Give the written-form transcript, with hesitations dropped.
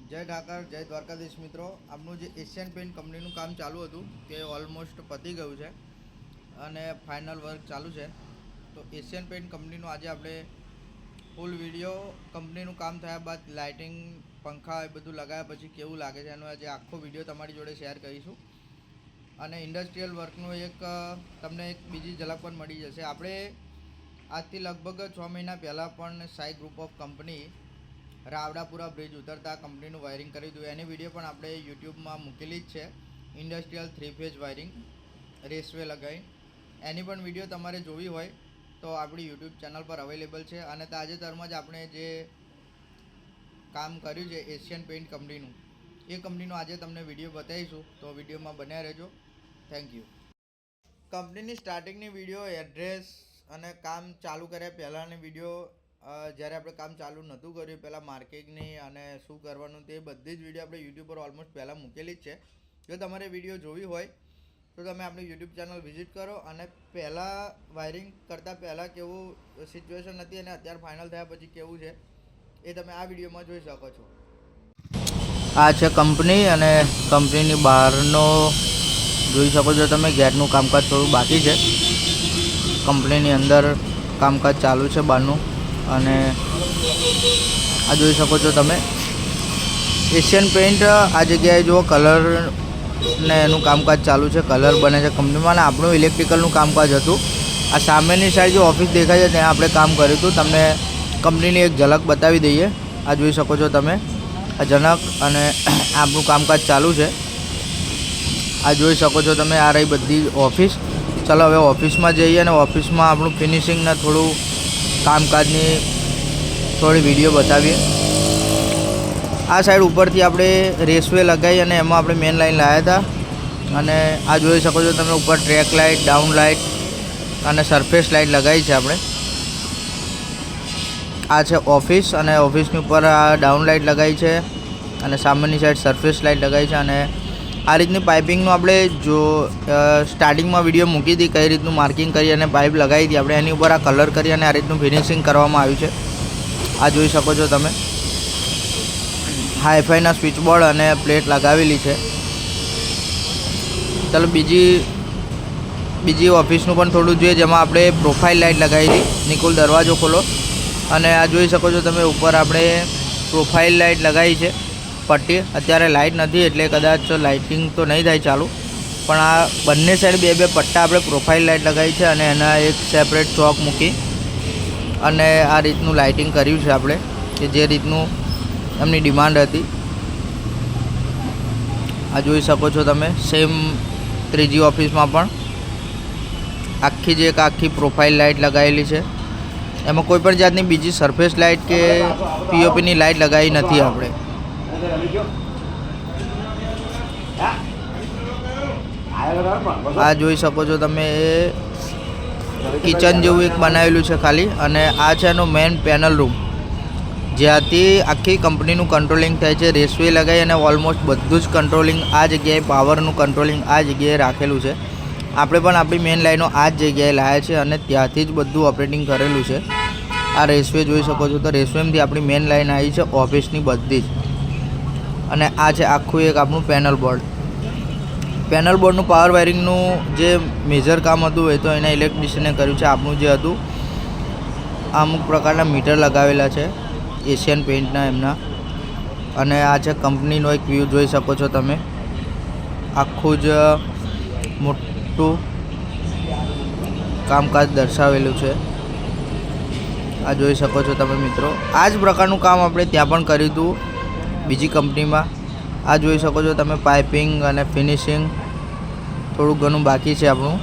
જય ઠાકર, જય દ્વારકાધીશ મિત્રો. આપનું જે એશિયન પેઇન્ટ કંપનીનું કામ ચાલુ હતું તે ઓલમોસ્ટ પતી ગયું છે અને ફાઇનલ વર્ક ચાલુ છે. તો એશિયન પેઇન્ટ કંપનીનું આજે આપણે ફૂલ વિડીયો કંપનીનું કામ થયા બાદ લાઇટિંગ, પંખા એ બધું લગાવ્યા પછી કેવું લાગે છે એનો આજે આખો વિડીયો તમારી જોડે શેર કરીશું. અને ઇન્ડસ્ટ્રીયલ વર્કનું તમને એક બીજી ઝલક પણ મળી જશે. આપણે આજથી લગભગ 6 મહિના પહેલાં પણ Sai group of company Ravdapura bridge ઉતરતા કંપનીનું વાયરિંગ કરી દીધું. એની વિડીયો પણ આપણે યુટ્યુબમાં મૂકેલી જ છે. ઇન્ડસ્ટ્રીયલ 3 ફેઝ વાયરિંગ રેસવે લગાવી એની પણ વિડીયો તમારે જોવી હોય તો આપણી યુટ્યુબ ચેનલ પર અવેલેબલ છે. અને તાજેતરમાં જ આપણે જે કામ કર્યું છે એશિયન પેઇન્ટ કંપનીનું, એ કંપનીનો આજે તમને વિડીયો બતાવીશું, તો વિડીયોમાં બન્યા રહેજો. Thank you. કંપનીની સ્ટાર્ટિંગની વિડીયો, એડ્રેસ અને કામ ચાલુ કર્યા પહેલાંની વિડીયો, જ્યારે આપણે કામ ચાલુ નહોતું કર્યું પહેલાં માર્કેટની અને શું કરવાનું તે બધી જ વિડીયો આપણે યુટ્યુબ પર ઓલમોસ્ટ પહેલાં મૂકેલી જ છે. જો તમારે વિડીયો જોવી હોય તો તમે આપણી યુટ્યુબ ચેનલ વિઝિટ કરો અને પહેલાં વાયરિંગ કરતાં પહેલાં કેવું સિચ્યુએશન હતી અને અત્યારે ફાઇનલ થયા પછી કેવું છે એ તમે આ વિડીયોમાં જોઈ શકો છો. આ છે કંપની અને કંપનીની બહારનો જોઈ શકો છો તમે. ગેટનું કામકાજ થોડું બાકી છે. કંપનીની અંદર કામકાજ ચાલુ છે બહારનું. અને આ જોઈ શકો છો તમે એશિયન પેઇન્ટ આ જગ્યાએ જુઓ, કલર ને એનું કામકાજ ચાલુ છે. કલર બને છે કંપનીમાં. અને આપણું ઇલેક્ટ્રિકલનું કામકાજ હતું. આ સામેની સાઈડ જે ઓફિસ દેખાય છે ત્યાં આપણે કામ કર્યું હતું. તમને કંપનીની એક ઝલક બતાવી દઈએ. આ જોઈ શકો છો તમે આ ઝલક. અને આપણું કામકાજ ચાલુ છે. આ જોઈ શકો છો તમે. આ રહી બધી ઓફિસ. ચાલો હવે ઓફિસમાં જઈએ અને ઓફિસમાં આપણું ફિનિશિંગને થોડું કામકાજની થોડી વિડીયો બતાવીએ. આ સાઈડ ઉપરથી આપણે રેસવે લગાવી અને એમાં આપણે મેન લાઈન લાવ્યા હતા. અને આ જોઈ શકો છો તમે ઉપર ટ્રેક લાઇટ, ડાઉન લાઇટ અને સરફેસ લાઇટ લગાવી છે આપણે. આ છે ઓફિસ અને ઓફિસની ઉપર આ ડાઉન લાઇટ લગાવી છે અને સામેની સાઈડ સરફેસ લાઇટ લગાવી છે. અને આ રીતની પાઇપિંગનું આપણે જો સ્ટાર્ટિંગમાં વિડીયો મૂકી હતી કઈ રીતનું માર્કિંગ કરી અને પાઇપ લગાવી હતી આપણે, એની ઉપર આ કલર કરી અને આ રીતનું ફિનિશિંગ કરવામાં આવ્યું છે. આ જોઈ શકો છો તમે. હાઈફાઈના સ્વિચ બોર્ડ અને પ્લેટ લગાવેલી છે. ચાલો બીજી ઓફિસનું પણ થોડું જોઈએ, જેમાં આપણે પ્રોફાઇલ લાઇટ લગાવી હતી. નિકુલ દરવાજો ખોલો. અને આ જોઈ શકો છો તમે ઉપર આપણે પ્રોફાઇલ લાઇટ લગાવી છે પટ્ટી. અત્યારે લાઇટ નથી એટલે કદાચ લાઇટિંગ તો નહીં થાય ચાલુ, પણ આ બંને સાઈડ બે પટ્ટા આપણે પ્રોફાઇલ લાઇટ લગાવી છે. અને એના એક સેપરેટ ચોક મૂકી અને આ રીતનું લાઇટિંગ કર્યું છે આપણે, કે જે રીતનું એમની ડિમાન્ડ હતી. આ જોઈ શકો છો તમે. સેમ ત્રીજી ઓફિસમાં પણ આખી પ્રોફાઇલ લાઇટ લગાવેલી છે. એમાં કોઈ પણ જાતની બીજી સરફેસ લાઇટ કે પીઓપીની લાઇટ લગાવી નથી આપણે. આ જોઈ શકો છો તમે. કિચન જેવું એક બનાવેલું છે ખાલી. અને આ છે એનો મેઇન પેનલ રૂમ, જ્યાંથી આખી કંપનીનું કંટ્રોલિંગ થાય છે. રેસવે લગાવી અને ઓલમોસ્ટ બધું જ કંટ્રોલિંગ આ જગ્યાએ, પાવરનું કંટ્રોલિંગ આ જગ્યાએ રાખેલું છે. આપણે પણ આપણી મેઇન લાઈનો આ જ જગ્યાએ લાવ્યા છે અને ત્યાંથી જ બધું ઓપરેટિંગ કરેલું છે. આ રેસવે જોઈ શકો છો. તો રેસવેમાંથી આપણી મેઇન લાઈન આવી છે ઓફિસની બધી જ. અને આ છે આખું એક આપણું પેનલ બોર્ડ. પેનલ બોર્ડનું પાવર વાયરિંગનું જે મેજર કામ હતું એ તો એના ઇલેક્ટ્રિશિયને કર્યું છે. આપણું જે હતું અમુક પ્રકારના મીટર લગાવેલા છે એશિયન પેઇન્ટના એમના. અને આ છે કંપનીનો એક વ્યૂ જોઈ શકો છો તમે. આખું જ મોટું કામકાજ દર્શાવેલું છે. આ જોઈ શકો છો તમે મિત્રો. આ જ પ્રકારનું કામ આપણે ત્યાં પણ કર્યું હતું બીજી કંપનીમાં. આ જોઈ શકો છો તમે. પાઇપિંગ અને ફિનિશિંગ થોડું ઘણું બાકી છે આપણું.